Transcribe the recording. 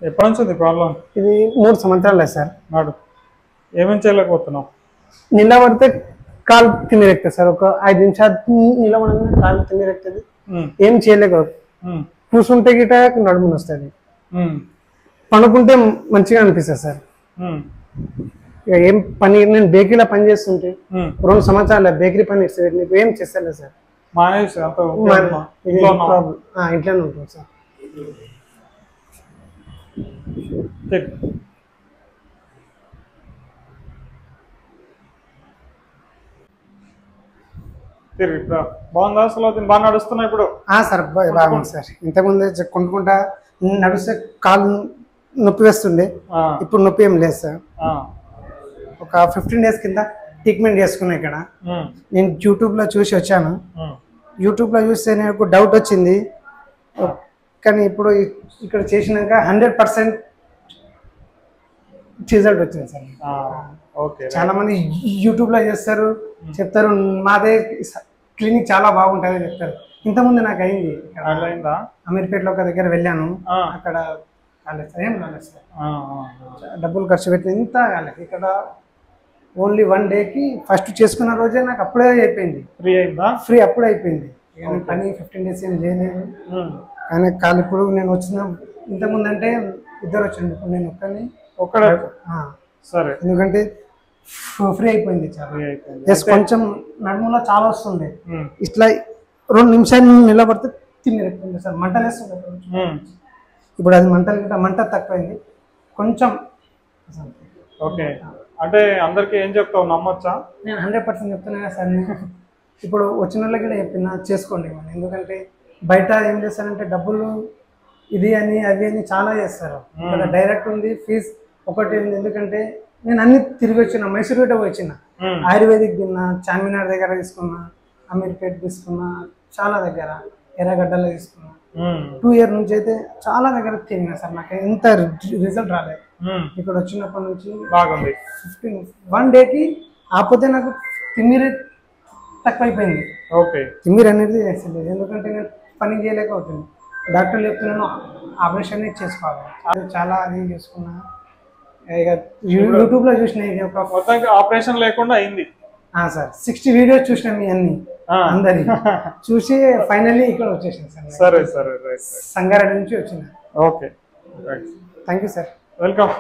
ఎప్పటి నుంచి ఉంది ప్రాబ్లం? ఇది 3 సంవత్సరాలే సార్. నాడు ఏమేం చేయలేకపోతున్నావు? నిలబడితే కాలు తిమ్మిరెక్తుంది సార్. ఒక 5 నిమిషాలు నిలబడగానే కాలు తిమ్మిరెక్తుంది. ఏం చేయలేకపోతుంది. కూర్చుంటే గిట నడుముని వస్తుంది. పండుకుంటే మంచిగా అనిపిస్తుంది సార్. ఇక ఏం పని, నేను బేకరీలో పని చేస్తుంటే 2 సంవత్సరాల బేకరీ పని ఇస్తుంది. నీకు ఏం చేస్తలేదు సార్. ఇంట్లోనే ఉంటుంది సార్. బాగుందా అసలు? బాగా నడుస్తున్నా ఇప్పుడు? సార్ బాగుంది సార్. ఇంతకుముందు కొనుక్కుంటా నడిస్తే కాలు నొప్పి వేస్తుండే, ఇప్పుడు నొప్పి ఏం లేదు సార్. ఒక 15 days కింద ట్రీట్మెంట్ చేసుకున్నా ఇక్కడ. నేను యూట్యూబ్లో చూసి వచ్చాను. యూట్యూబ్లో చూస్తే నాకు డౌట్ వచ్చింది, కానీ ఇప్పుడు ఇక్కడ చేసినాక 100% రిజల్ట్ వచ్చింది సార్. చాలా మంది యూట్యూబ్లో చేస్తారు, చెప్తారు మాదే క్లినిక్ చాలా బాగుంటుంది చెప్తారు. ఇంతకుముందు నాకు అయింది. అమీర్పేటలో ఒక దగ్గర వెళ్ళాను, అక్కడ కాలేదు సార్. ఏం కాలేదు సార్. డబ్బులు ఖర్చు పెట్టి ఇంత కాలేదు. ఇక్కడ ఓన్లీ 1 dayకి ఫస్ట్ చేసుకున్న రోజే నాకు అప్పుడే అయిపోయింది. ఫ్రీ అప్పుడే అయిపోయింది. పని 15 days ఏం చేయలేదు. కానీ కాలు ఇప్పుడు నేను వచ్చిన, ఇంతకుముందు అంటే 2 వచ్చాను, ఇప్పుడు నేను ఒక్కడే. సరే, ఎందుకంటే ఫ్రీ అయిపోయింది చాలా. జస్ట్ కొంచెం నడుములో చాలా వస్తుంది. ఇట్లా 2 నిమిషాలు నిలబడితే తిమ్మిరెక్తుంది సార్. మంటలు వేస్తుంది. ఇప్పుడు అది మంట తక్కువైంది కొంచెం. ఓకే, అంటే అందరికి ఏం చెప్తావు? నమ్మొచ్చా? నేను 100% చెప్తున్నా సార్. ఇప్పుడు వచ్చిన వాళ్ళకి కూడా చెప్పిన చేసుకోండి. ఎందుకంటే బయట ఏం చేస్తారంటే డబ్బులు ఇది అని అవి అని చాలా చేస్తారు. ఇక్కడ డైరెక్ట్ ఉంది, ఫీజ్ ఒకటి ఉంది. ఎందుకంటే నేను అన్ని తిరిగి వచ్చిన, మైసూర్ గట్ట వచ్చిన, ఆయుర్వేదిక్ తిన్నా, చార్మినార్ దగ్గర తీసుకున్నా, అమీర్పేట్ తీసుకున్నా, చాలా దగ్గర ఎర్రగడ్డలో తీసుకున్నా. 2 years నుంచి అయితే చాలా దగ్గర తిరిగినా సార్. నాకు ఎంత రిజల్ట్ రాలేదు. ఇక్కడ వచ్చినప్పటి నుంచి బాగుంది. 1 dayకి ఆపోతే నాకు తిమ్మిరి తక్కువైపోయింది. తిమ్మిరి అనేది వేసలేదు, ఎందుకంటే నేను పని చేయలేకపోతుంది. డాక్టర్లు చెప్తున్నాను ఆపరేషన్ చేసుకోవాలి. చాలా అది చేసుకున్నా. ఇక యూట్యూబ్లో చూసిన ఆపరేషన్ లేకుండా అయింది సార్. 60 videos చూసిన మీ అన్ని అందరి చూసి ఫైనల్లీ ఇక్కడ వచ్చేసాను సార్. సరే సరే, సంగారెడ్డి నుంచి వచ్చిన. Okay, thank you sir. Welcome.